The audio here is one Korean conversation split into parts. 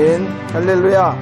아멘. 할렐루야.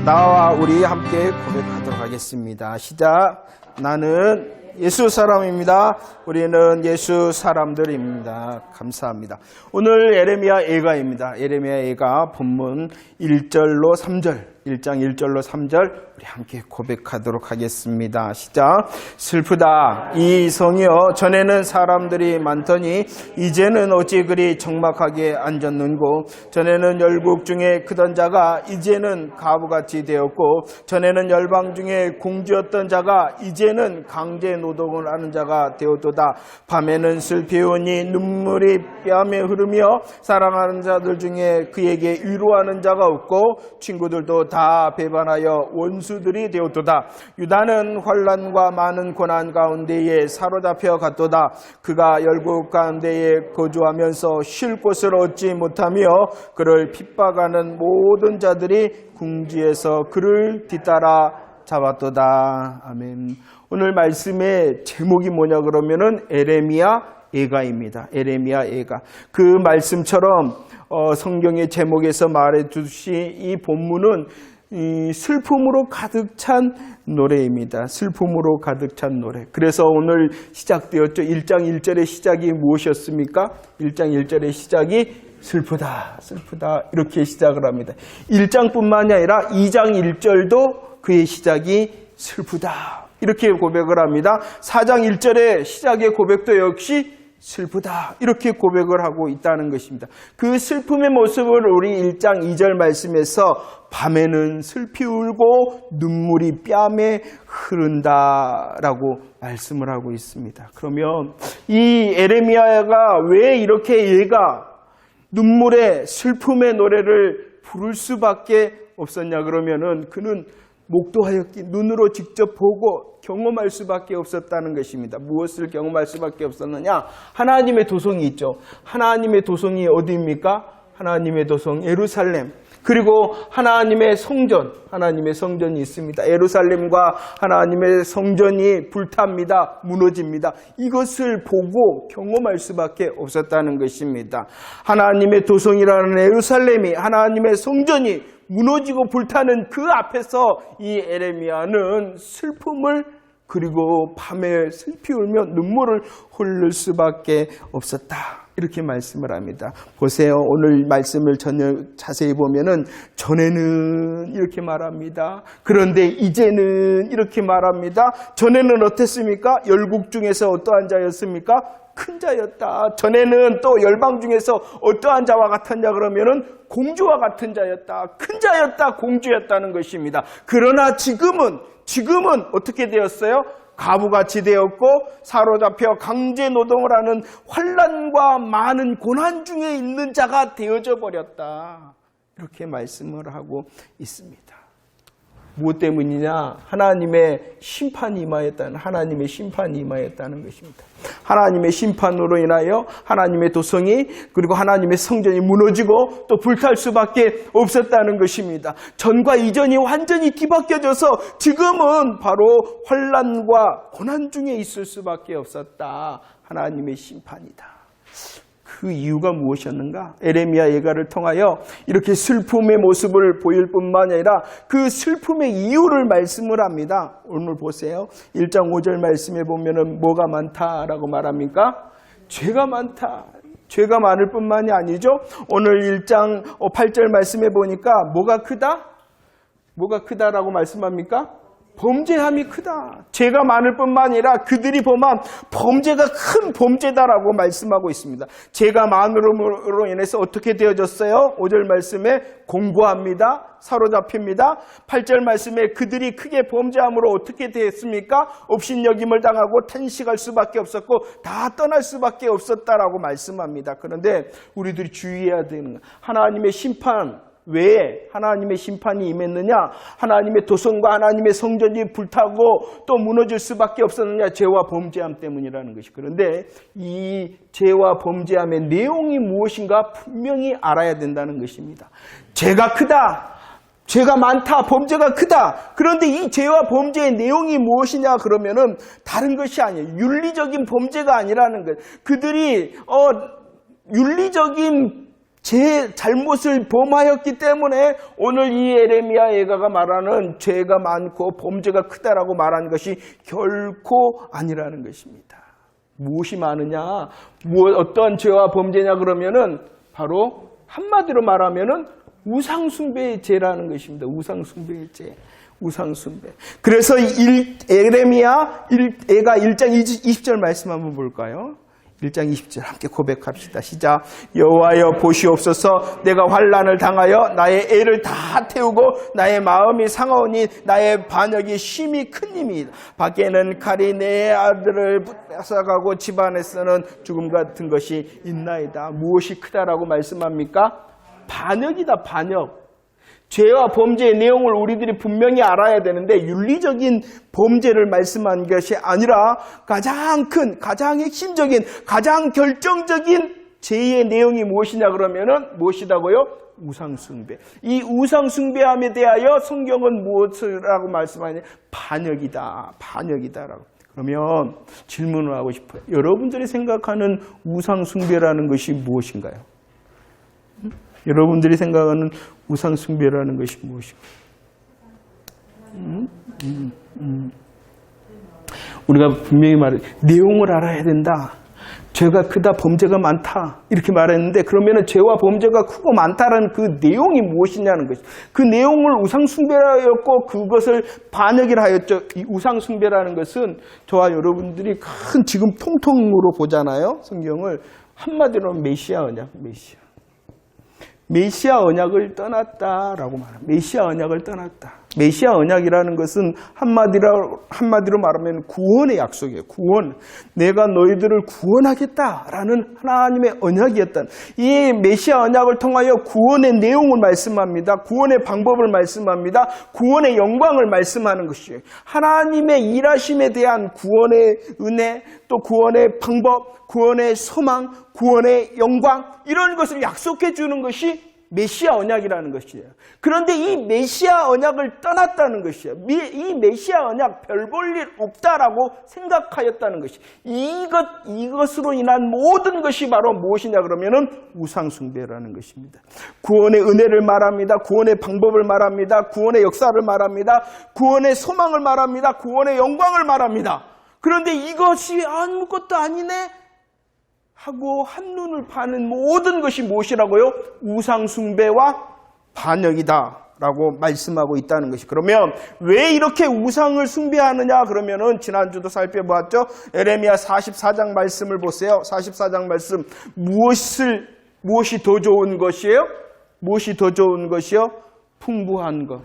나와 우리 함께 고백하도록 하겠습니다. 시작. 나는 예수 사람입니다. 우리는 예수 사람들입니다. 감사합니다. 오늘 예레미야 예가입니다. 예레미야 예가 본문 1절로 3절, 1장 1절로 3절 우리 함께 고백하도록 하겠습니다. 시작. 슬프다 이 성이여, 전에는 사람들이 많더니 이제는 어찌 그리 적막하게 앉았는고, 전에는 열국 중에 크던 자가 이제는 가부같이 되었고, 전에는 열방 중에 공주였던 자가 이제는 강제 노동을 하는 자가 되었도다. 밤에는 슬피우니 눈물이 뺨에 흐르며 사랑하는 자들 중에 그에게 위로하는 자가 없고 친구들도 다 배반하여 원수들이 되었도다. 유다는 환난과 많은 고난 가운데에 사로잡혀 갔도다. 그가 열국 가운데에 거주하면서 쉴 곳을 얻지 못하며 그를 핍박하는 모든 자들이 궁지에서 그를 뒤따라 잡았도다. 아멘. 오늘 말씀의 제목이 뭐냐 그러면은 예레미야 예가입니다. 예레미야 예가. 그 말씀처럼 성경의 제목에서 말해주듯이 이 본문은 슬픔으로 가득 찬 노래입니다. 슬픔으로 가득 찬 노래. 그래서 오늘 시작되었죠. 1장 1절의 시작이 무엇이었습니까? 1장 1절의 시작이 슬프다, 슬프다 이렇게 시작을 합니다. 1장뿐만이 아니라 2장 1절도 그의 시작이 슬프다 이렇게 고백을 합니다. 4장 1절의 시작의 고백도 역시 슬프다 이렇게 고백을 하고 있다는 것입니다. 그 슬픔의 모습을 우리 1장 2절 말씀에서 밤에는 슬피 울고 눈물이 뺨에 흐른다라고 말씀을 하고 있습니다. 그러면 이 예레미야가 왜 이렇게 얘가 눈물의 슬픔의 노래를 부를 수밖에 없었냐 그러면은 그는 목도하였기, 눈으로 직접 보고 경험할 수밖에 없었다는 것입니다. 무엇을 경험할 수밖에 없었느냐? 하나님의 도성이 있죠. 하나님의 도성이 어디입니까? 하나님의 도성 예루살렘. 그리고 하나님의 성전, 하나님의 성전이 있습니다. 예루살렘과 하나님의 성전이 불탑니다. 무너집니다. 이것을 보고 경험할 수밖에 없었다는 것입니다. 하나님의 도성이라는 예루살렘이, 하나님의 성전이 무너지고 불타는 그 앞에서 이 예레미야는 슬픔을, 그리고 밤에 슬피 울며 눈물을 흘릴 수밖에 없었다. 이렇게 말씀을 합니다. 보세요. 오늘 말씀을 자세히 보면은 전에는 이렇게 말합니다. 그런데 이제는 이렇게 말합니다. 전에는 어땠습니까? 열국 중에서 어떠한 자였습니까? 큰 자였다. 전에는 또 열방 중에서 어떠한 자와 같았냐 그러면은 공주와 같은 자였다. 큰 자였다. 공주였다는 것입니다. 그러나 지금은 어떻게 되었어요? 가부같이 되었고 사로잡혀 강제 노동을 하는 환난과 많은 고난 중에 있는 자가 되어져 버렸다. 이렇게 말씀을 하고 있습니다. 무엇 때문이냐? 하나님의 심판이 임하였다는, 하나님의 심판이 임하였다는 것입니다. 하나님의 심판으로 인하여 하나님의 도성이, 그리고 하나님의 성전이 무너지고 또 불탈 수밖에 없었다는 것입니다. 전과 이전이 완전히 뒤바뀌어져서 지금은 바로 환난과 고난 중에 있을 수밖에 없었다. 하나님의 심판이다. 그 이유가 무엇이었는가? 예레미야 예가를 통하여 이렇게 슬픔의 모습을 보일 뿐만 아니라 그 슬픔의 이유를 말씀을 합니다. 오늘 보세요. 1장 5절 말씀에 보면은 뭐가 많다라고 말합니까? 죄가 많다. 죄가 많을 뿐만이 아니죠. 오늘 1장 8절 말씀에 보니까 뭐가 크다? 뭐가 크다라고 말씀합니까? 범죄함이 크다. 죄가 많을 뿐만 아니라 그들이 범한 범죄가 큰 범죄다라고 말씀하고 있습니다. 죄가 많음으로 인해서 어떻게 되어졌어요? 5절 말씀에 공고합니다. 사로잡힙니다. 8절 말씀에 그들이 크게 범죄함으로 어떻게 됐습니까? 업신여김을 당하고 탄식할 수밖에 없었고 다 떠날 수밖에 없었다라고 말씀합니다. 그런데 우리들이 주의해야 되는 하나님의 심판, 왜 하나님의 심판이 임했느냐? 하나님의 도성과 하나님의 성전이 불타고 또 무너질 수밖에 없었느냐? 죄와 범죄함 때문이라는 것이. 그런데 이 죄와 범죄함의 내용이 무엇인가 분명히 알아야 된다는 것입니다. 죄가 크다, 죄가 많다, 범죄가 크다. 그런데 이 죄와 범죄의 내용이 무엇이냐 그러면은 다른 것이 아니에요. 윤리적인 범죄가 아니라는 것. 그들이 윤리적인 제 잘못을 범하였기 때문에 오늘 이 예레미야 예가가 말하는 죄가 많고 범죄가 크다라고 말한 것이 결코 아니라는 것입니다. 무엇이 많으냐? 어떤 죄와 범죄냐 그러면은 바로 한마디로 말하면은 우상숭배의 죄라는 것입니다. 우상숭배의 죄. 우상숭배. 그래서 예레미야 예가 1장 20절 말씀 한번 볼까요? 1장 20절 함께 고백합시다. 시작. 여호와여 보시옵소서 내가 환난을 당하여 나의 애를 다 태우고 나의 마음이 상하오니 나의 반역이 심히 큰님이다. 밖에는 칼이 내 아들을 뺏어가고 집안에서는 죽음 같은 것이 있나이다. 무엇이 크다라고 말씀합니까? 반역이다. 반역. 죄와 범죄의 내용을 우리들이 분명히 알아야 되는데 윤리적인 범죄를 말씀한 것이 아니라 가장 큰, 가장 핵심적인, 가장 결정적인 죄의 내용이 무엇이냐 그러면은 무엇이다고요? 우상숭배. 이 우상숭배함에 대하여 성경은 무엇이라고 말씀하냐? 반역이다. 반역이다라고. 그러면 질문을 하고 싶어요. 여러분들이 생각하는 우상숭배라는 것이 무엇인가요? 여러분들이 생각하는 우상숭배라는 것이 무엇인가요? 우리가 분명히 내용을 알아야 된다. 죄가 크다, 범죄가 많다. 이렇게 말했는데 그러면 죄와 범죄가 크고 많다라는 그 내용이 무엇이냐는 것이죠. 그 내용을 우상숭배라였고 그것을 반역이라 하였죠. 이 우상숭배라는 것은 저와 여러분들이 큰 지금 통통으로 보잖아요. 성경을 한마디로 메시아 언약, 메시아. 메시아 언약을 떠났다라고 말합니다. 메시아 언약을 떠났다. 메시아 언약이라는 것은 한마디로 말하면 구원의 약속이에요. 구원. 내가 너희들을 구원하겠다라는 하나님의 언약이었던 이 메시아 언약을 통하여 구원의 내용을 말씀합니다. 구원의 방법을 말씀합니다. 구원의 영광을 말씀하는 것이에요. 하나님의 일하심에 대한 구원의 은혜, 또 구원의 방법, 구원의 소망, 구원의 영광 이런 것을 약속해 주는 것이 메시아 언약이라는 것이에요. 그런데 이 메시아 언약을 떠났다는 것이에요. 이 메시아 언약 별 볼 일 없다라고 생각하였다는 것이. 이것으로 인한 모든 것이 바로 무엇이냐 그러면은 우상숭배라는 것입니다. 구원의 은혜를 말합니다. 구원의 방법을 말합니다. 구원의 역사를 말합니다. 구원의 소망을 말합니다. 구원의 영광을 말합니다. 그런데 이것이 아무것도 아니네 하고 한눈을 파는 모든 것이 무엇이라고요? 우상숭배와 반역이다라고 말씀하고 있다는 것이. 그러면 왜 이렇게 우상을 숭배하느냐 그러면은 지난주도 살펴보았죠. 예레미야 44장 말씀을 보세요. 44장 말씀. 무엇이 더 좋은 것이에요? 무엇이 더 좋은 것이요? 풍부한 것.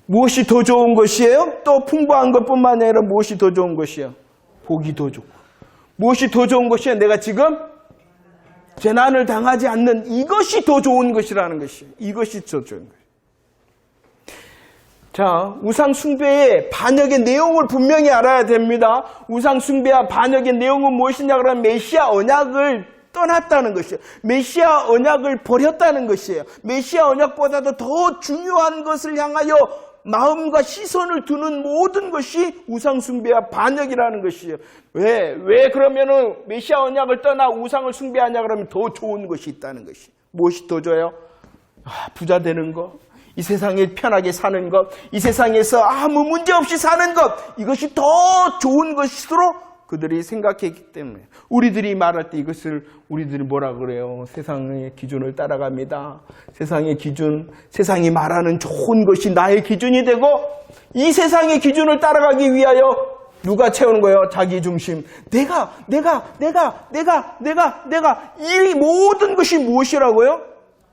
무엇이 더 좋은 것이에요? 또 풍부한 것뿐만 아니라 무엇이 더 좋은 것이에요? 복이 더 좋고. 무엇이 더 좋은 것이에요? 내가 지금 재난을 당하지 않는 이것이 더 좋은 것이라는 것이에요. 이것이 더 좋은 것이에요. 자, 우상숭배의 반역의 내용을 분명히 알아야 됩니다. 우상숭배와 반역의 내용은 무엇이냐 그러면 메시아 언약을 떠났다는 것이에요. 메시아 언약을 버렸다는 것이에요. 메시아 언약보다도 더 중요한 것을 향하여 마음과 시선을 두는 모든 것이 우상숭배와 반역이라는 것이에요. 왜 그러면은 메시아 언약을 떠나 우상을 숭배하냐 그러면 더 좋은 것이 있다는 것이. 무엇이 더 좋아요? 부자 되는 것, 이 세상에 편하게 사는 것, 이 세상에서 아무 문제 없이 사는 것, 이것이 더 좋은 것으로 그들이 생각했기 때문에 우리들이 말할 때 이것을 우리들이 뭐라 그래요? 세상의 기준을 따라갑니다. 세상의 기준, 세상이 말하는 좋은 것이 나의 기준이 되고 이 세상의 기준을 따라가기 위하여 누가 채우는 거예요? 자기 중심. 내가 이 모든 것이 무엇이라고요?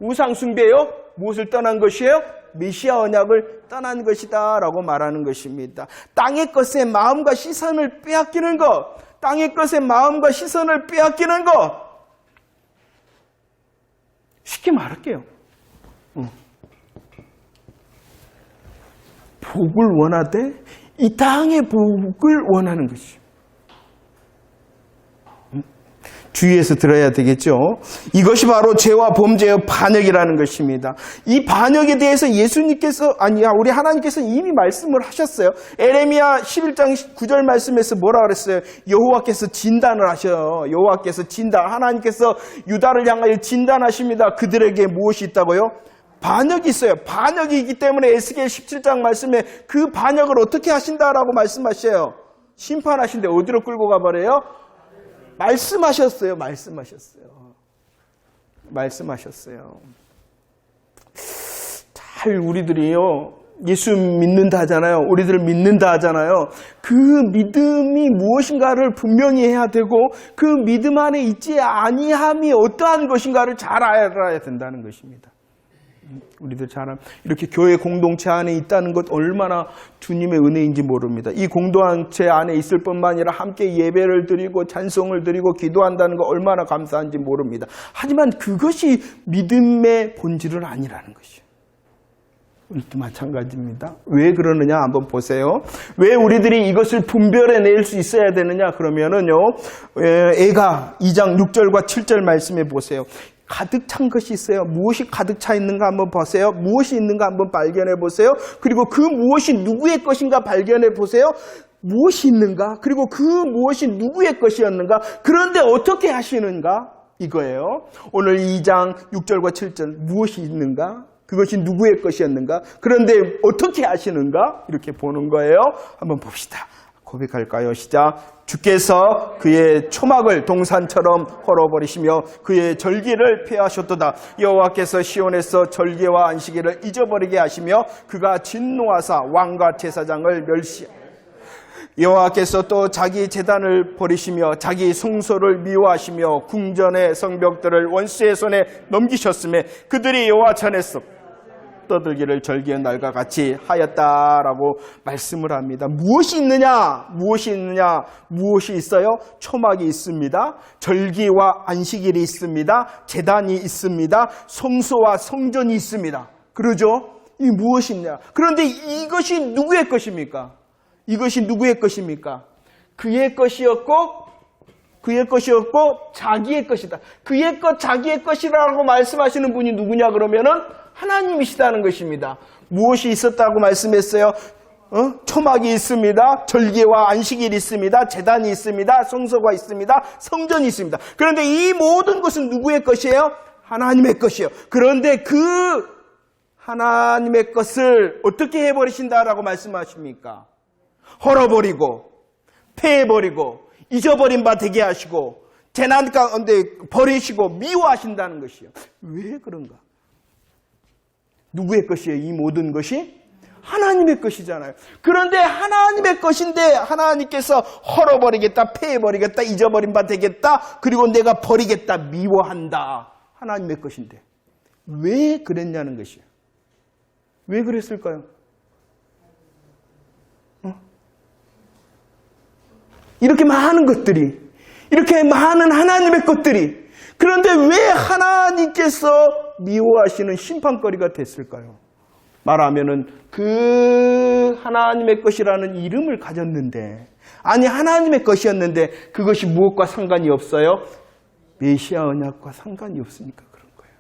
우상숭배요? 무엇을 떠난 것이에요? 메시아 언약을 떠난 것이다 라고 말하는 것입니다. 땅의 것에 마음과 시선을 빼앗기는 것, 땅의 것에 마음과 시선을 빼앗기는 것. 쉽게 말할게요. 복을 원하되 이 땅의 복을 원하는 것이. 주의해서 들어야 되겠죠. 이것이 바로 죄와 범죄의 반역이라는 것입니다. 이 반역에 대해서 예수님께서 우리 하나님께서 이미 말씀을 하셨어요. 에레미야 11장 9절 말씀에서 뭐라 그랬어요? 여호와께서 진단을 하셔요. 여호와께서 하나님께서 유다를 향하여 진단하십니다. 그들에게 무엇이 있다고요? 반역이 있어요. 반역이 있기 때문에 에스겔 17장 말씀에 그 반역을 어떻게 하신다라고 말씀하셔요. 심판하신데 어디로 끌고 가버려요? 말씀하셨어요. 잘 우리들이요. 예수 믿는다 하잖아요. 우리들을 믿는다 하잖아요. 그 믿음이 무엇인가를 분명히 해야 되고 그 믿음 안에 있지 아니함이 어떠한 것인가를 잘 알아야 된다는 것입니다. 우리들 잘 이렇게 교회 공동체 안에 있다는 것 얼마나 주님의 은혜인지 모릅니다. 이 공동체 안에 있을 뿐만 아니라 함께 예배를 드리고 찬송을 드리고 기도한다는 것 얼마나 감사한지 모릅니다. 하지만 그것이 믿음의 본질은 아니라는 것이에요. 우리도 마찬가지입니다. 왜 그러느냐 한번 보세요. 왜 우리들이 이것을 분별해낼 수 있어야 되느냐 그러면은요. 애가 2장 6절과 7절 말씀해 보세요. 가득 찬 것이 있어요. 무엇이 가득 차 있는가 한번 보세요. 무엇이 있는가 한번 발견해 보세요. 그리고 그 무엇이 누구의 것인가 발견해 보세요. 무엇이 있는가? 그리고 그 무엇이 누구의 것이었는가? 그런데 어떻게 하시는가? 이거예요. 오늘 2장 6절과 7절 무엇이 있는가? 그것이 누구의 것이었는가? 그런데 어떻게 하시는가? 이렇게 보는 거예요. 한번 봅시다. 고백할까요? 시작. 주께서 그의 초막을 동산처럼 헐어버리시며 그의 절기를 폐하셨도다. 여호와께서 시온에서 절기와 안식일을 잊어버리게 하시며 그가 진노하사 왕과 제사장을 여호와께서 또 자기 제단을 버리시며 자기 성소를 미워하시며 궁전의 성벽들을 원수의 손에 넘기셨음에 그들이 여호와 전에서 떠들기를 절기의 날과 같이 하였다라고 말씀을 합니다. 무엇이 있느냐? 무엇이 있어요? 초막이 있습니다. 절기와 안식일이 있습니다. 제단이 있습니다. 성소와 성전이 있습니다. 그러죠? 이 무엇이 있냐? 그런데 이것이 누구의 것입니까? 그의 것이었고 자기의 것이다. 그의 것, 자기의 것이라고 말씀하시는 분이 누구냐 그러면은 하나님이시다는 것입니다. 무엇이 있었다고 말씀했어요? 초막이 있습니다. 절기와 안식일이 있습니다. 제단이 있습니다. 성소가 있습니다. 성전이 있습니다. 그런데 이 모든 것은 누구의 것이에요? 하나님의 것이에요. 그런데 그 하나님의 것을 어떻게 해버리신다라고 말씀하십니까? 헐어버리고 폐해버리고 잊어버린 바 되게 하시고 재난 가운데 버리시고 미워하신다는 것이에요. 왜 그런가? 누구의 것이에요? 이 모든 것이? 하나님의 것이잖아요. 그런데 하나님의 것인데 하나님께서 헐어버리겠다, 폐해버리겠다, 잊어버린 바 되겠다, 그리고 내가 버리겠다, 미워한다. 하나님의 것인데. 왜 그랬냐는 것이에요. 왜 그랬을까요? 이렇게 많은 것들이, 이렇게 많은 하나님의 것들이, 그런데 왜 하나님께서 미워하시는 심판거리가 됐을까요? 말하면은 그 하나님의 것이라는 이름을 가졌는데, 아니 하나님의 것이었는데 그것이 무엇과 상관이 없어요? 메시아 언약과 상관이 없으니까 그런 거예요.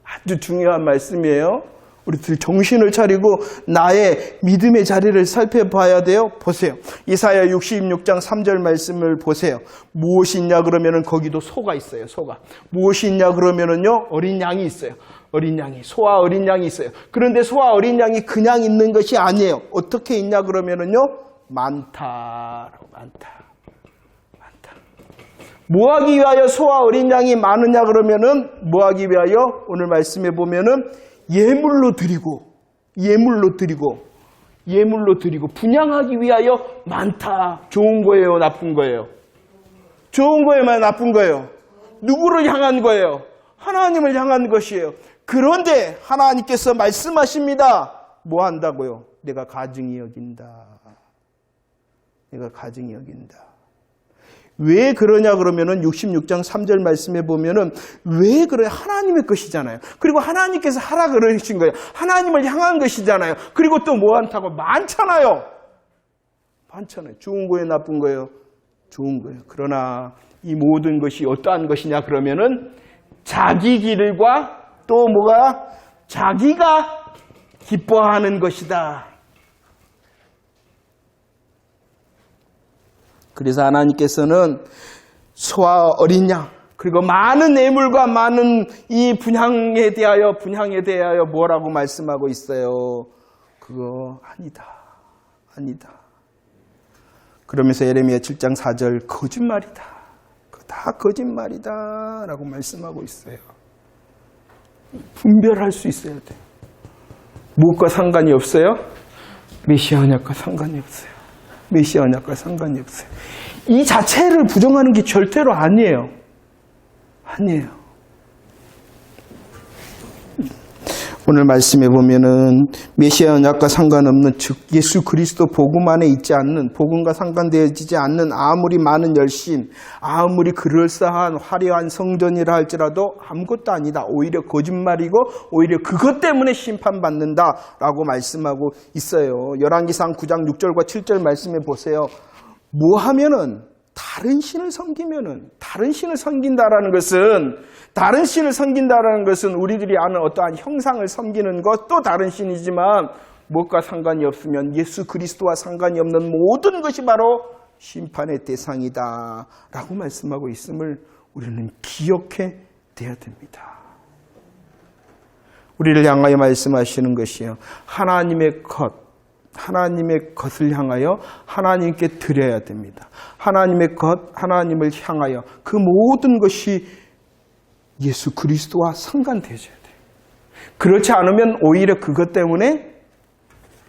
아주 중요한 말씀이에요. 우리들 정신을 차리고 나의 믿음의 자리를 살펴봐야 돼요. 보세요. 이사야 66장 3절 말씀을 보세요. 무엇이 있냐 그러면은 거기도 소가 있어요. 소가. 무엇이 있냐 그러면은요 어린 양이 있어요. 어린 양이, 소와 어린 양이 있어요. 그런데 소와 어린 양이 그냥 있는 것이 아니에요. 어떻게 있냐 그러면은요 많다라고 많다. 뭐하기 위하여 소와 어린 양이 많으냐 그러면은 뭐하기 위하여 오늘 말씀해 보면은 예물로 드리고 분양하기 위하여 많다. 좋은 거예요, 나쁜 거예요? 좋은 거예요, 나쁜 거예요? 누구를 향한 거예요? 하나님을 향한 것이에요. 그런데 하나님께서 말씀하십니다. 뭐 한다고요? 내가 가증히 여긴다. 왜 그러냐 그러면은 66장 3절 말씀에 보면은 왜 그래? 하나님의 것이잖아요. 그리고 하나님께서 하라 그러신 거예요. 하나님을 향한 것이잖아요. 그리고 또 뭐 한다고? 많잖아요. 좋은 거예요, 나쁜 거예요? 좋은 거예요. 그러나 이 모든 것이 어떠한 것이냐 그러면은 자기 길과 또 뭐가 자기가 기뻐하는 것이다. 그래서 하나님께서는 소와 어린 양 그리고 많은 애물과 많은 이 분향에 대하여 뭐라고 말씀하고 있어요? 그거 아니다. 그러면서 예레미야 7장 4절 거짓말이다. 그거 다 거짓말이다 라고 말씀하고 있어요. 분별할 수 있어야 돼. 무엇과 상관이 없어요? 메시아 언약과 상관이 없어요. 메시아 언약과 상관이 없어요. 이 자체를 부정하는 게 절대로 아니에요. 오늘 말씀해 보면은 메시아 언약과 상관없는 즉 예수 그리스도 복음 안에 있지 않는 복음과 상관되어지지 않는 아무리 많은 열심, 아무리 그럴싸한 화려한 성전이라 할지라도 아무것도 아니다. 오히려 거짓말이고 오히려 그것 때문에 심판받는다라고 말씀하고 있어요. 열왕기상 9장 6절과 7절 말씀해 보세요. 뭐 하면은 다른 신을 섬기면은 다른 신을 섬긴다라는 것은 우리들이 아는 어떠한 형상을 섬기는 것 또 다른 신이지만 무엇과 상관이 없으면 예수 그리스도와 상관이 없는 모든 것이 바로 심판의 대상이다 라고 말씀하고 있음을 우리는 기억해 돼야 됩니다. 우리를 향하여 말씀하시는 것이요. 하나님의 것을 향하여 하나님께 드려야 됩니다. 하나님의 것, 하나님을 향하여 그 모든 것이 예수 그리스도와 상관되어져야 돼요. 그렇지 않으면 오히려 그것 때문에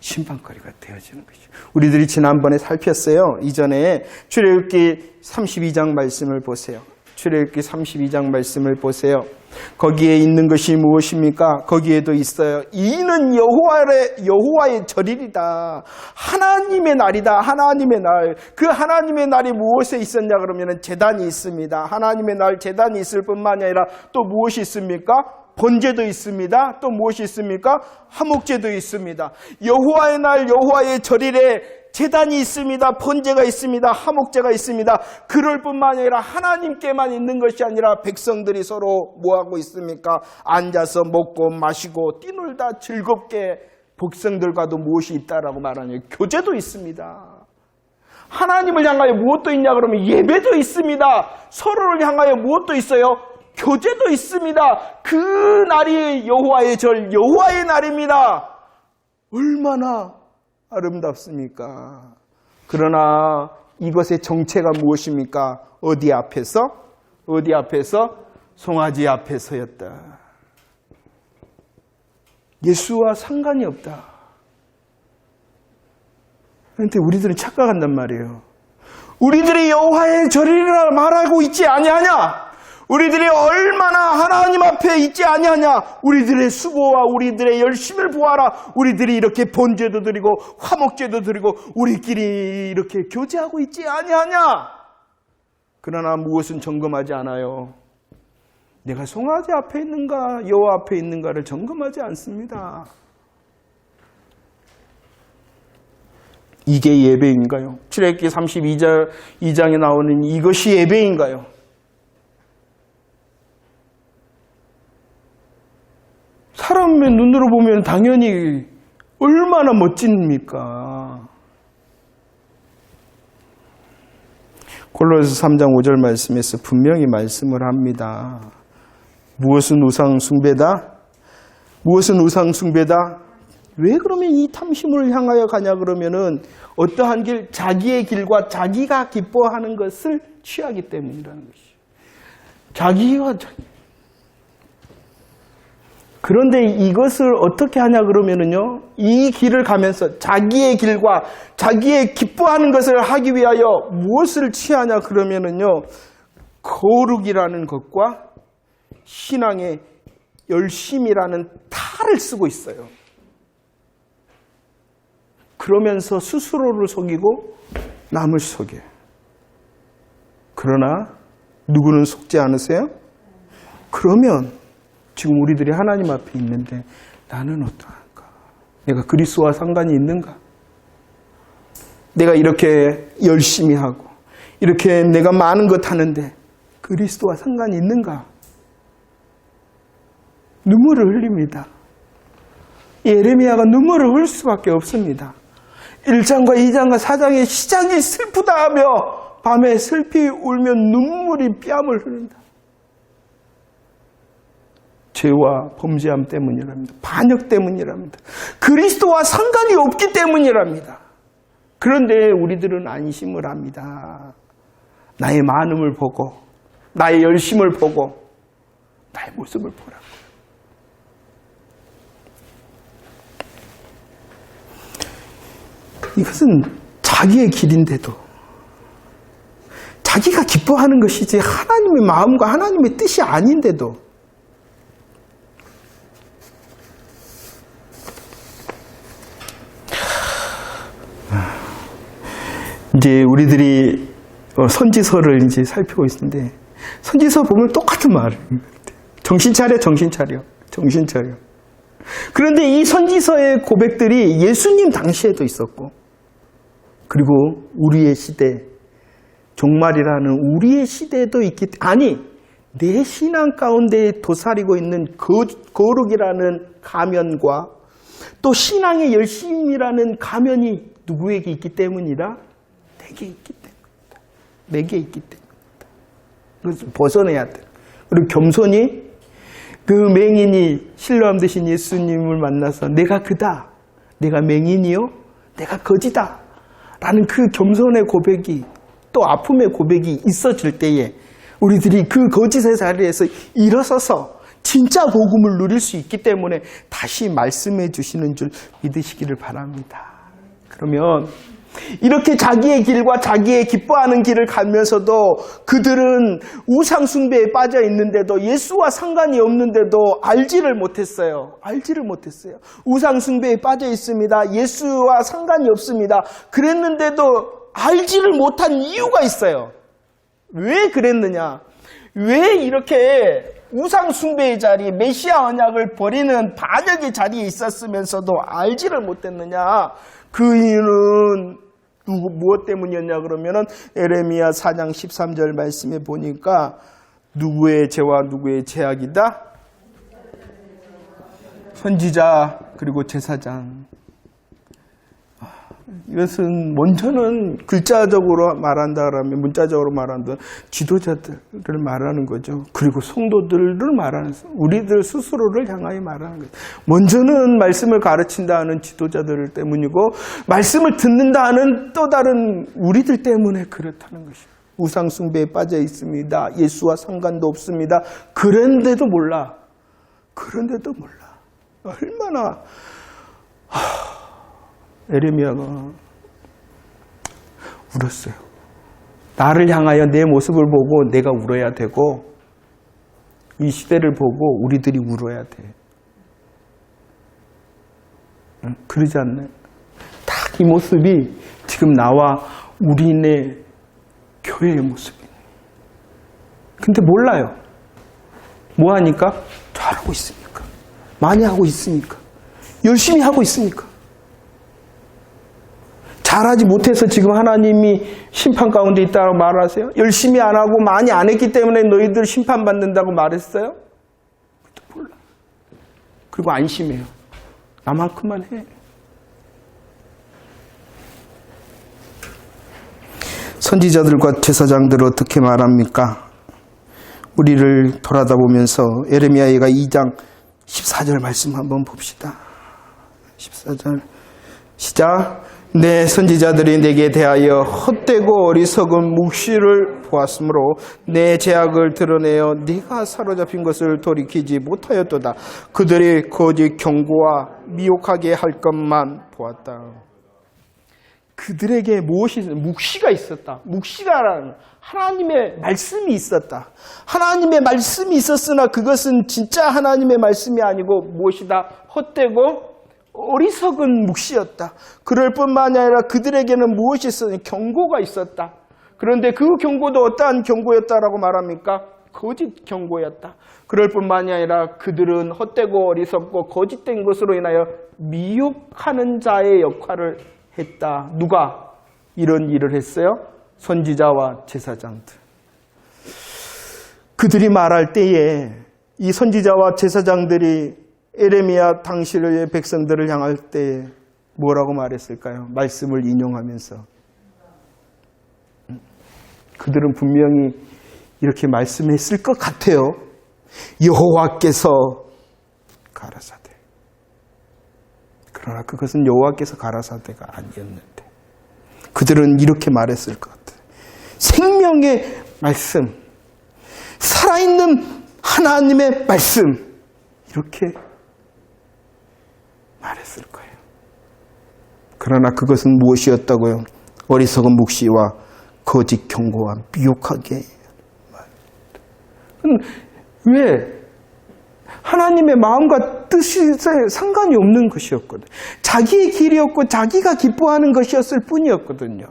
심판거리가 되어지는 것이죠. 우리들이 지난번에 살폈어요. 이전에 출애굽기 32장 말씀을 보세요. 출애굽기 32장 말씀을 보세요. 거기에 있는 것이 무엇입니까? 거기에도 있어요. 이는 여호와의 절일이다. 하나님의 날이다. 하나님의 날. 그 하나님의 날이 무엇에 있었냐 그러면 제단이 있습니다. 하나님의 날 제단이 있을 뿐만이 아니라 또 무엇이 있습니까? 번제도 있습니다. 또 무엇이 있습니까? 화목제도 있습니다. 여호와의 날, 여호와의 절일에 제단이 있습니다. 번제가 있습니다. 화목제가 있습니다. 그럴 뿐만 아니라 하나님께만 있는 것이 아니라 백성들이 서로 뭐하고 있습니까? 앉아서 먹고 마시고 뛰놀다 즐겁게 백성들과도 무엇이 있다라고 말하니 교제도 있습니다. 하나님을 향하여 무엇도 있냐 그러면 예배도 있습니다. 서로를 향하여 무엇도 있어요? 교제도 있습니다. 그 날이 여호와의 절, 여호와의 날입니다. 얼마나 아름답습니까? 그러나 이것의 정체가 무엇입니까? 어디 앞에서? 송아지 앞에서였다. 예수와 상관이 없다. 그런데 우리들은 착각한단 말이에요. 우리들이 여호와의 절이라 말하고 있지 아니하냐? 우리들이 얼마나 하나님 앞에 있지 아니하냐? 우리들의 수고와 우리들의 열심을 보아라. 우리들이 이렇게 번제도 드리고 화목제도 드리고 우리끼리 이렇게 교제하고 있지 아니하냐? 그러나 무엇은 점검하지 않아요. 내가 송아지 앞에 있는가 여호와 앞에 있는가를 점검하지 않습니다. 이게 예배인가요? 출애굽기 32장에 나오는 이것이 예배인가요? 사람의 눈으로 보면 당연히 얼마나 멋집니까? 골로새서 3장 5절 말씀에서 분명히 말씀을 합니다. 무엇은 우상 숭배다? 무엇은 우상 숭배다? 왜 그러면 이 탐심을 향하여 가냐 그러면은 어떠한 길, 자기의 길과 자기가 기뻐하는 것을 취하기 때문이라는 것이죠. 그런데 이것을 어떻게 하냐 그러면은요, 이 길을 가면서 자기의 길과 자기의 기뻐하는 것을 하기 위하여 무엇을 취하냐 그러면은요, 거룩이라는 것과 신앙의 열심이라는 탈을 쓰고 있어요. 그러면서 스스로를 속이고 남을 속여요. 그러나 누구는 속지 않으세요? 그러면 지금 우리들이 하나님 앞에 있는데 나는 어떠한가? 내가 그리스도와 상관이 있는가? 내가 이렇게 열심히 하고 이렇게 내가 많은 것 하는데 그리스도와 상관이 있는가? 눈물을 흘립니다. 예레미야가 눈물을 흘릴 수밖에 없습니다. 1장과 2장과 4장의 시장이 슬프다 하며 밤에 슬피 울며 눈물이 뺨을 흐른다. 죄와 범죄함 때문이랍니다. 반역 때문이랍니다. 그리스도와 상관이 없기 때문이랍니다. 그런데 우리들은 안심을 합니다. 나의 많음을 보고 나의 열심을 보고 나의 모습을 보라고. 이것은 자기의 길인데도 자기가 기뻐하는 것이지 하나님의 마음과 하나님의 뜻이 아닌데도 이제 우리들이 선지서를 이제 살피고 있는데 선지서 보면 똑같은 말을 정신 차려, 정신 차려, 정신 차려. 그런데 이 선지서의 고백들이 예수님 당시에도 있었고 그리고 우리의 시대, 종말이라는 우리의 시대에도 있기 때문에 아니 내 신앙 가운데 도사리고 있는 거룩이라는 가면과 또 신앙의 열심이라는 가면이 누구에게 있기 때문이라? 내게 있기 때문이다. 내게 있기 때문이다. 그래서 벗어내야 돼. 그리고 겸손히 그 맹인이 신뢰함 되신 예수님을 만나서 내가 그다. 내가 맹인이요? 내가 거지다. 라는 그 겸손의 고백이 또 아픔의 고백이 있어질 때에 우리들이 그 거짓의 자리에서 일어서서 진짜 복음을 누릴 수 있기 때문에 다시 말씀해 주시는 줄 믿으시기를 바랍니다. 그러면 이렇게 자기의 길과 자기의 기뻐하는 길을 가면서도 그들은 우상 숭배에 빠져 있는데도 예수와 상관이 없는데도 알지를 못했어요. 알지를 못했어요. 우상 숭배에 빠져 있습니다. 예수와 상관이 없습니다. 그랬는데도 알지를 못한 이유가 있어요. 왜 그랬느냐? 왜 이렇게 우상 숭배의 자리, 메시아 언약을 버리는 반역의 자리에 있었으면서도 알지를 못했느냐? 그 이유는 무엇 때문이었냐 그러면은 예레미야 4장 13절 말씀에 보니까 누구의 죄와 누구의 죄악이다? 선지자 그리고 제사장. 이것은 먼저는 글자적으로 말한다 그러면 문자적으로 말한다 지도자들을 말하는 거죠. 그리고 성도들을 말하는 우리들 스스로를 향하여 말하는 거죠. 먼저는 말씀을 가르친다 하는 지도자들 때문이고 말씀을 듣는다 하는 또 다른 우리들 때문에 그렇다는 것이죠. 우상 숭배에 빠져 있습니다. 예수와 상관도 없습니다. 그런데도 몰라. 그런데도 몰라. 얼마나 예레미야가 울었어요. 나를 향하여 내 모습을 보고 내가 울어야 되고 이 시대를 보고 우리들이 울어야 돼. 그러지 않나요? 딱 이 모습이 지금 나와 우리네 교회의 모습이에요. 근데 몰라요. 뭐 하니까? 잘하고 있으니까. 많이 하고 있으니까. 열심히 하고 있으니까. 잘하지 못해서 지금 하나님이 심판 가운데 있다고 말하세요? 열심히 안 하고 많이 안 했기 때문에 너희들 심판받는다고 말했어요? 몰라. 그리고 안심해요. 나만큼만 해. 선지자들과 제사장들 어떻게 말합니까? 우리를 돌아다 보면서 예레미야가 2장 14절 말씀 한번 봅시다. 14절 시작. 내 선지자들이 내게 대하여 헛되고 어리석은 묵시를 보았으므로 내 죄악을 드러내어 네가 사로잡힌 것을 돌이키지 못하였도다. 그들이 거짓 경고와 미혹하게 할 것만 보았다. 그들에게 무엇이 묵시가 있었다. 묵시라는 하나님의 말씀이 있었다. 하나님의 말씀이 있었으나 그것은 진짜 하나님의 말씀이 아니고 무엇이다? 헛되고 어리석은 묵시였다. 그럴 뿐만 아니라 그들에게는 무엇이 있었냐? 경고가 있었다. 그런데 그 경고도 어떠한 경고였다라고 말합니까? 거짓 경고였다. 그럴 뿐만이 아니라 그들은 헛되고 어리석고 거짓된 것으로 인하여 미혹하는 자의 역할을 했다. 누가 이런 일을 했어요? 선지자와 제사장들. 그들이 말할 때에 이 선지자와 제사장들이 에레미야 당시의 백성들을 향할 때 뭐라고 말했을까요? 말씀을 인용하면서 그들은 분명히 이렇게 말씀했을 것 같아요. 여호와께서 가라사대. 그러나 그것은 여호와께서 가라사대가 아니었는데 그들은 이렇게 말했을 것 같아요. 생명의 말씀, 살아있는 하나님의 말씀, 이렇게 말했을 거예요. 그러나 그것은 무엇이었다고요? 어리석은 묵시와 거짓 경고와 미혹하게. 왜? 하나님의 마음과 뜻에 상관이 없는 것이었거든요. 자기의 길이었고 자기가 기뻐하는 것이었을 뿐이었거든요.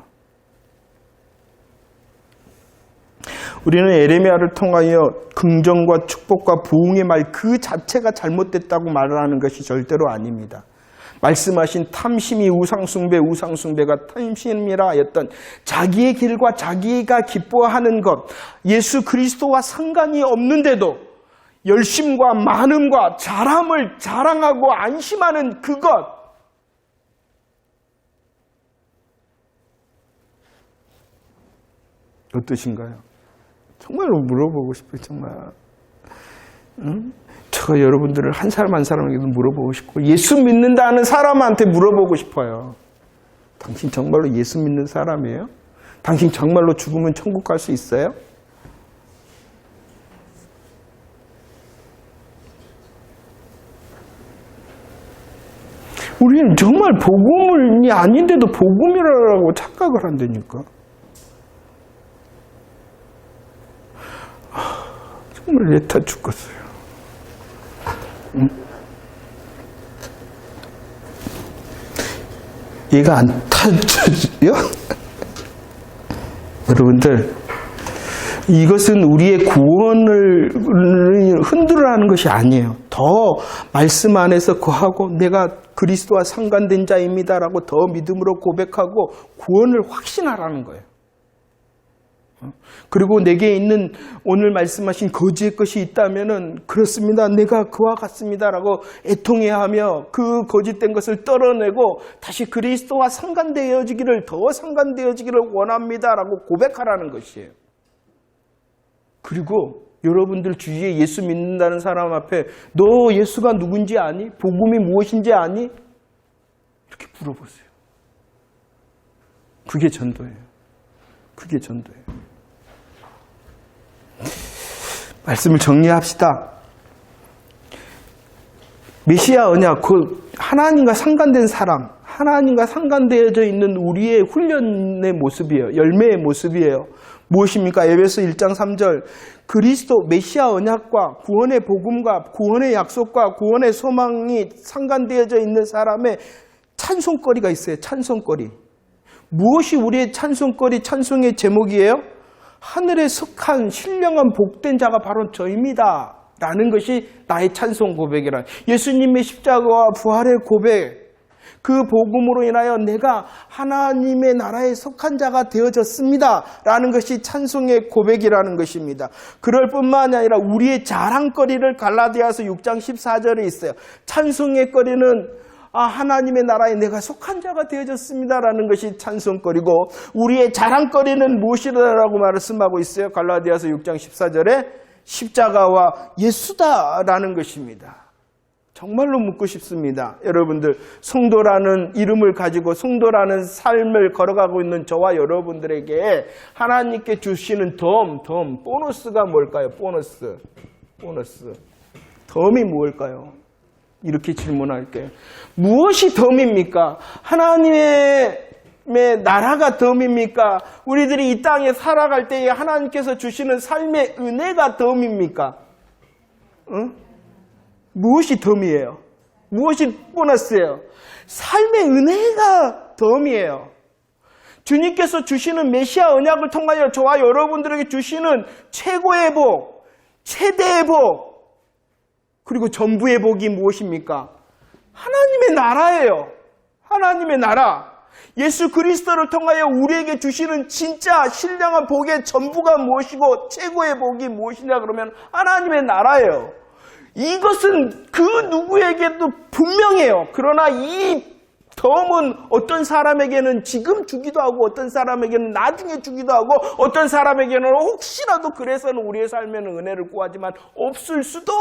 우리는 에레미야를 통하여 긍정과 축복과 부흥의 말 그 자체가 잘못됐다고 말하는 것이 절대로 아닙니다. 말씀하신 탐심이 우상숭배가 탐심이라 하였던 자기의 길과 자기가 기뻐하는 것, 예수 그리스도와 상관이 없는데도 열심과 많음과 잘함을 자랑하고 안심하는 그것, 어떠신가요? 정말로 물어보고 싶어요. 정말. 제가 여러분들을 한 사람 한 사람에게도 물어보고 싶고 예수 믿는다는 사람한테 물어보고 싶어요. 당신 정말로 예수 믿는 사람이에요? 당신 정말로 죽으면 천국 갈 수 있어요? 우리는 정말 복음이 아닌데도 복음이라고 착각을 한다니까. 정말 애타 죽겠어요. 얘가 안 타져요? 여러분들, 이것은 우리의 구원을 흔들어하는 것이 아니에요. 더 말씀 안에서 거하고 내가 그리스도와 상관된 자입니다라고 더 믿음으로 고백하고 구원을 확신하라는 거예요. 그리고 내게 있는 오늘 말씀하신 거지의 것이 있다면은 그렇습니다. 내가 그와 같습니다라고 애통해하며 그 거짓된 것을 떨어내고 다시 그리스도와 상관되어지기를 더 상관되어지기를 원합니다라고 고백하라는 것이에요. 그리고 여러분들 주위에 예수 믿는다는 사람 앞에 너 예수가 누군지 아니? 복음이 무엇인지 아니? 이렇게 물어보세요. 그게 전도예요. 그게 전도예요. 말씀을 정리합시다. 메시아 언약, 하나님과 상관된 사람, 하나님과 상관되어져 있는 우리의 훈련의 모습이에요. 열매의 모습이에요. 무엇입니까? 에베소 1장 3절. 그리스도 메시아 언약과 구원의 복음과 구원의 약속과 구원의 소망이 상관되어져 있는 사람의 찬송거리가 있어요. 찬송거리. 무엇이 우리의 찬송거리, 찬송의 제목이에요? 하늘에 속한 신령한 복된 자가 바로 저입니다. 라는 것이 나의 찬송 고백이라. 예수님의 십자가와 부활의 고백. 그 복음으로 인하여 내가 하나님의 나라에 속한 자가 되어졌습니다. 라는 것이 찬송의 고백이라는 것입니다. 그럴 뿐만 아니라 우리의 자랑거리를 갈라디아서 6장 14절에 있어요. 찬송의 거리는 하나님의 나라에 내가 속한 자가 되어졌습니다라는 것이 찬송거리고 우리의 자랑거리는 무엇이라고 말씀하고 있어요? 갈라디아서 6장 14절에 십자가와 예수다라는 것입니다. 정말로 묻고 싶습니다. 여러분들, 성도라는 이름을 가지고 성도라는 삶을 걸어가고 있는 저와 여러분들에게 하나님께 주시는 보너스가 뭘까요? 보너스. 덤이 뭘까요? 이렇게 질문할게요. 무엇이 덤입니까? 하나님의 나라가 덤입니까? 우리들이 이 땅에 살아갈 때에 하나님께서 주시는 삶의 은혜가 덤입니까? 응? 무엇이 덤이에요? 무엇이 보너스예요? 삶의 은혜가 덤이에요. 주님께서 주시는 메시아 언약을 통하여 저와 여러분들에게 주시는 최고의 복, 최대의 복, 그리고 전부의 복이 무엇입니까? 하나님의 나라예요. 하나님의 나라. 예수 그리스도를 통하여 우리에게 주시는 진짜 신령한 복의 전부가 무엇이고 최고의 복이 무엇이냐 그러면 하나님의 나라예요. 이것은 그 누구에게도 분명해요. 그러나 이 덤은 어떤 사람에게는 지금 주기도 하고 어떤 사람에게는 나중에 주기도 하고 어떤 사람에게는 혹시라도 그래서는 우리의 삶에는 은혜를 구하지만 없을 수도.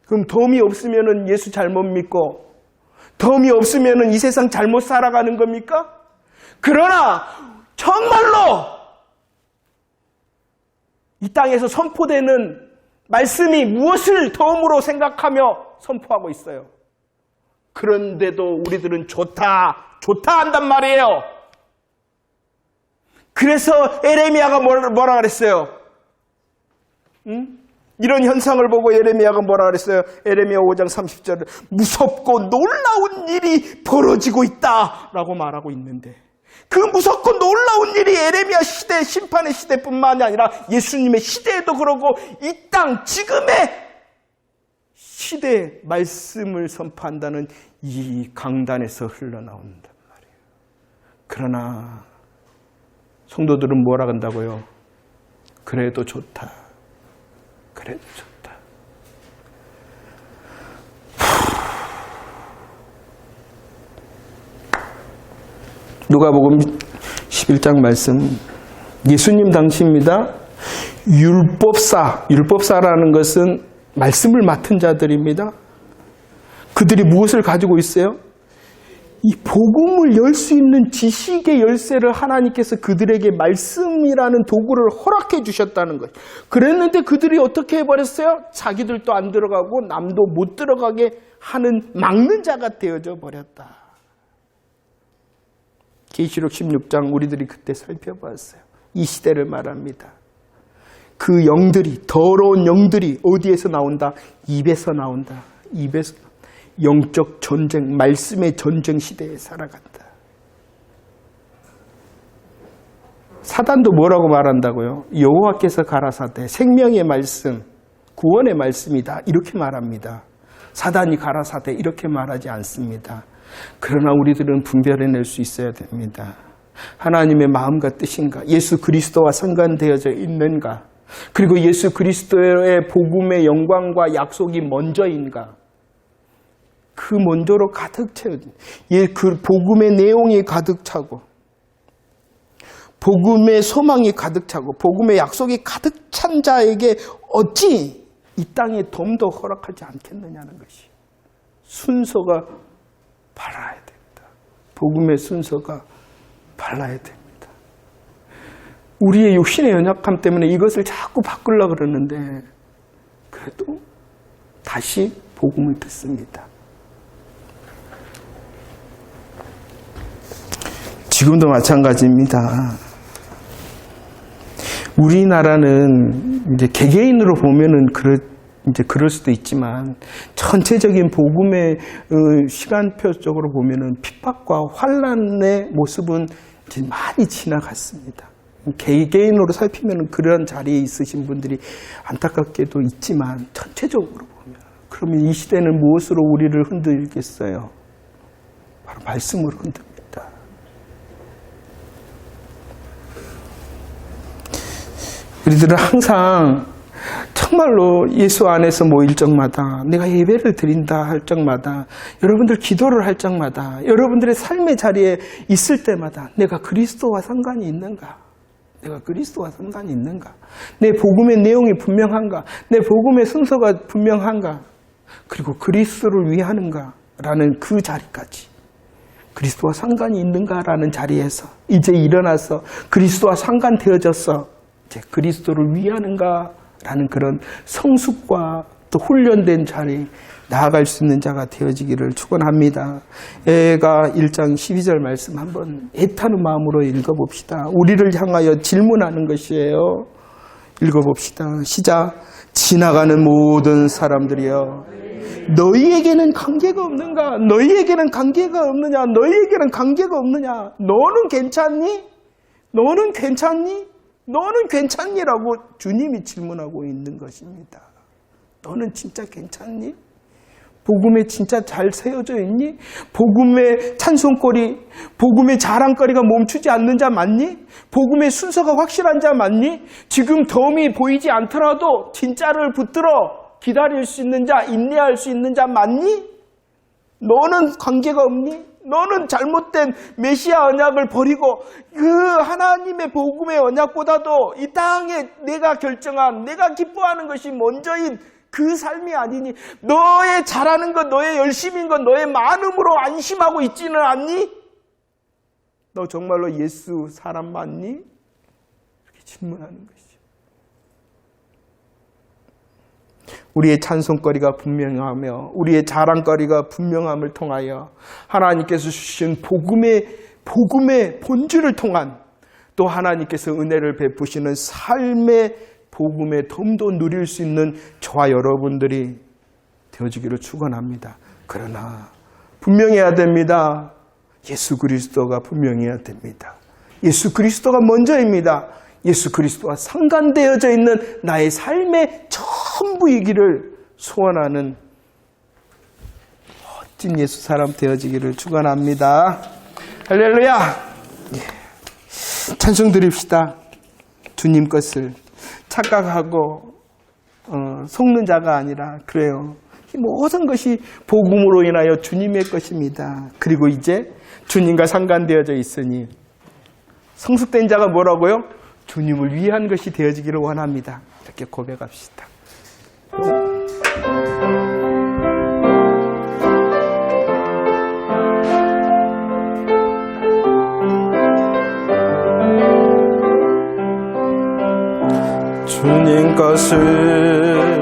그럼 덤이 없으면 예수 잘못 믿고 덤이 없으면 이 세상 잘못 살아가는 겁니까? 그러나 정말로 이 땅에서 선포되는 말씀이 무엇을 덤으로 생각하며 선포하고 있어요. 그런데도 우리들은 좋다 한단 말이에요. 그래서 에레미야가 뭐라 그랬어요? 이런 현상을 보고 예레미야가 뭐라 그랬어요? 에레미야 5장 30절에 무섭고 놀라운 일이 벌어지고 있다라고 말하고 있는데 그 무섭고 놀라운 일이 에레미야 시대, 심판의 시대뿐만이 아니라 예수님의 시대에도 그러고 이 땅 지금의 시대의 말씀을 선포한다는 이 강단에서 흘러나온단 말이에요. 그러나 성도들은 뭐라 한다고요? 그래도 좋다. 그래도 좋다. 누가복음 11장 말씀. 예수님 당시입니다. 율법사라는 것은 말씀을 맡은 자들입니다. 그들이 무엇을 가지고 있어요? 이 복음을 열 수 있는 지식의 열쇠를 하나님께서 그들에게 말씀이라는 도구를 허락해 주셨다는 거예요. 그랬는데 그들이 어떻게 해버렸어요? 자기들도 안 들어가고 남도 못 들어가게 하는 막는 자가 되어져 버렸다. 계시록 16장 우리들이 그때 살펴봤어요. 이 시대를 말합니다. 그 영들이, 더러운 영들이 어디에서 나온다? 입에서 나온다. 입에서. 영적 전쟁, 말씀의 전쟁 시대에 살아간다. 사단도 뭐라고 말한다고요? 여호와께서 가라사대 생명의 말씀, 구원의 말씀이다. 이렇게 말합니다. 사단이 가라사대 이렇게 말하지 않습니다. 그러나 우리들은 분별해낼 수 있어야 됩니다. 하나님의 마음과 뜻인가? 예수 그리스도와 상관되어져 있는가? 그리고 예수 그리스도의 복음의 영광과 약속이 먼저인가? 그 먼저로 가득 채워진 그 복음의 내용이 가득 차고 복음의 소망이 가득 차고 복음의 약속이 가득 찬 자에게 어찌 이 땅에 덤도 허락하지 않겠느냐는 것이 순서가 발라야 됩니다. 복음의 순서가 발라야 됩니다. 우리의 육신의 연약함 때문에 이것을 자꾸 바꾸려고 그러는데 그래도 다시 복음을 듣습니다. 지금도 마찬가지입니다. 우리나라는 이제 개개인으로 보면은 그럴 수도 있지만 전체적인 복음의 시간표적으로 보면은 핍박과 환난의 모습은 이제 많이 지나갔습니다. 개개인으로 살피면은 그런 자리에 있으신 분들이 안타깝게도 있지만 전체적으로 보면 그러면 이 시대는 무엇으로 우리를 흔들겠어요? 바로 말씀으로 흔듭니다. 우리들은 항상 정말로 예수 안에서 모일 적마다 내가 예배를 드린다 할 적마다 여러분들 기도를 할 적마다 여러분들의 삶의 자리에 있을 때마다 내가 그리스도와 상관이 있는가? 내가 그리스도와 상관이 있는가? 내 복음의 내용이 분명한가? 내 복음의 순서가 분명한가? 그리고 그리스도를 위하는가? 라는 그 자리까지 그리스도와 상관이 있는가라는 자리에서 이제 일어나서 그리스도와 상관되어졌어. 이제 그리스도를 위하는가라는 그런 성숙과 또 훈련된 자리 나아갈 수 있는 자가 되어지기를 축원합니다. 애가 1장 12절 말씀 한번 애타는 마음으로 읽어봅시다. 우리를 향하여 질문하는 것이에요. 읽어봅시다. 시작. 지나가는 모든 사람들이여 너희에게는 관계가 없는가? 너희에게는 관계가 없느냐? 너희에게는 관계가 없느냐? 너는 괜찮니? 너는 괜찮니? 너는 괜찮니라고 주님이 질문하고 있는 것입니다. 너는 진짜 괜찮니? 복음에 진짜 잘 세워져 있니? 복음의 찬송거리, 복음의 자랑거리가 멈추지 않는 자 맞니? 복음의 순서가 확실한 자 맞니? 지금 덤이 보이지 않더라도 진짜를 붙들어 기다릴 수 있는 자, 인내할 수 있는 자 맞니? 너는 관계가 없니? 너는 잘못된 메시아 언약을 버리고 그 하나님의 복음의 언약보다도 이 땅에 내가 결정한, 내가 기뻐하는 것이 먼저인 그 삶이 아니니? 너의 잘하는 것, 너의 열심인 것, 너의 많음으로 안심하고 있지는 않니? 너 정말로 예수 사람 맞니? 이렇게 질문하는 것이죠. 우리의 찬송거리가 분명하며 우리의 자랑거리가 분명함을 통하여 하나님께서 주신 복음의 본질을 통한 또 하나님께서 은혜를 베푸시는 삶의 복음의 덤도 누릴 수 있는 저와 여러분들이 되어지기를 축원합니다. 그러나 분명해야 됩니다. 예수 그리스도가 분명해야 됩니다. 예수 그리스도가 먼저입니다. 예수 그리스도와 상관되어져 있는 나의 삶의 전부이기를 소원하는 멋진 예수 사람 되어지기를 축원합니다. 할렐루야. 찬송 드립시다. 주님 것을 착각하고 속는 자가 아니라 그래요. 이 모든 것이 복음으로 인하여 주님의 것입니다. 그리고 이제 주님과 상관되어져 있으니 성숙된 자가 뭐라고요? 주님을 위한 것이 되어지기를 원합니다. 이렇게 고백합시다. 주님 것을